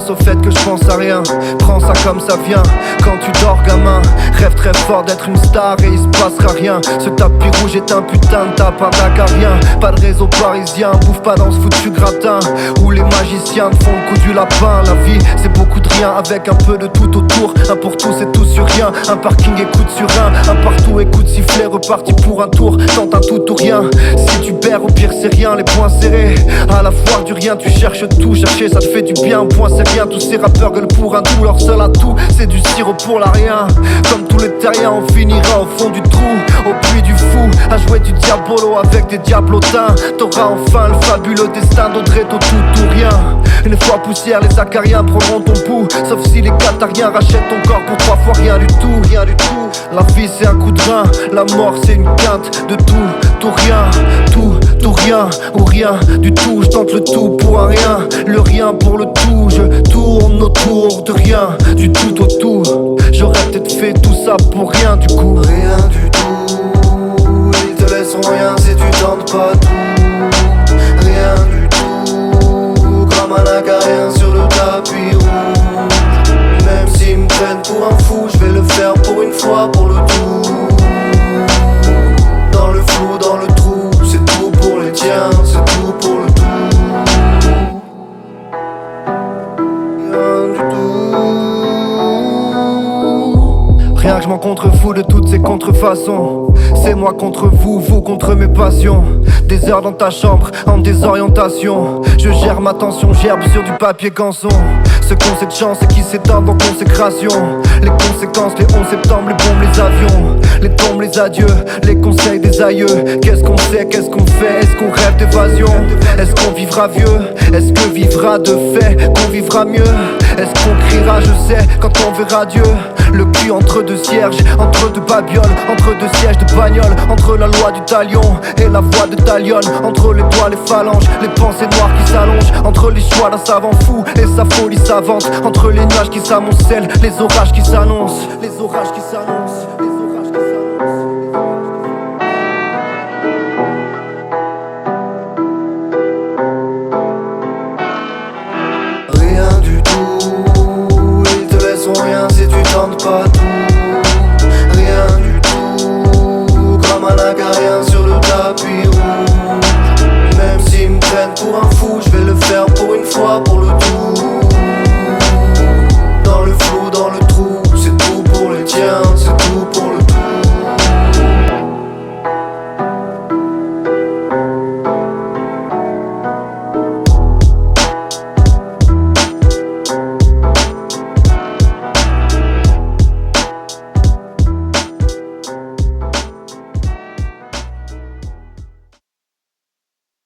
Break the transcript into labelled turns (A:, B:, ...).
A: pense au fait que je pense à rien. Prends ça comme ça vient. Quand tu dors gamin, rêve très fort d'être une star et il se passera rien. Ce tapis rouge est un putain de tapin d'acarien. Pas de réseau parisien, bouffe pas dans ce foutu gratin où les magiciens te font le coup du lapin. La vie c'est beaucoup de rien avec un peu de tout autour. Un pour tous et tout sur rien. Un parking écoute sur un partout écoute siffler. Reparti pour un tour, tente un tout ou rien. Si tu perds au pire c'est rien, les poings serrés. À la foire du rien tu cherches tout. Chercher ça te fait du bien, au point c'est rien. Tous ces rappeurs gueulent pour un tout, leur seul atout c'est du sirop pour la rien. Comme tous les terriens on finira au fond du trou, au puits du fou, à jouer du diabolo avec des diablotins. T'auras enfin le fabuleux destin d'Audrey tout ou rien. Une fois poussière les acariens prendront ton pouls. Sauf si les catariens rachètent ton corps pour 3 fois rien du tout, rien du tout. La vie c'est un coup de rein, la mort c'est une quinte de tout rien, tout rien ou rien du tout. Je tente le tout pour un rien, le rien pour le tout. Je tourne autour de rien, du tout au tout. J'aurais peut-être fait tout ça pour rien du coup.
B: Rien du tout, ils te laisseront rien si tu tentes pas tout. Rien du tout, comme un acarien sur le tapis rouge. Même s'ils me prennent pour un fou, je vais le faire pour une fois, pour le tout. Dans le flou, dans le trou, c'est tout pour les tiens, c'est tout pour le tout. Rien du tout.
A: Rien que je m'en contrefous de toutes ces contrefaçons. C'est moi contre vous, vous contre mes passions. Des heures dans ta chambre, en désorientation. Je gère ma tension, gerbe sur du papier canson. Ce qu'on sait de chance et qui s'étendent en consécration. Les conséquences, les 11 septembre, les bombes, les avions. Les tombes, les adieux, les conseils des aïeux. Qu'est-ce qu'on sait, qu'est-ce qu'on fait, est-ce qu'on rêve d'évasion? Est-ce qu'on vivra vieux? Est-ce que vivra de fait, qu'on vivra mieux? Est-ce qu'on criera je sais quand on verra Dieu? Le cul entre deux cierges, entre deux babioles, entre deux sièges de bagnole, entre la loi du talion et la voix de Talion, entre les doigts, les phalanges, les pensées noires qui s'allongent, entre les choix d'un savant fou et sa folie savante, entre les nuages qui s'amoncellent, les orages qui s'annoncent, les orages qui s'annoncent, les orages qui s'annoncent.
B: Rien du tout, ils te laisseront rien si tu tentes pas tout.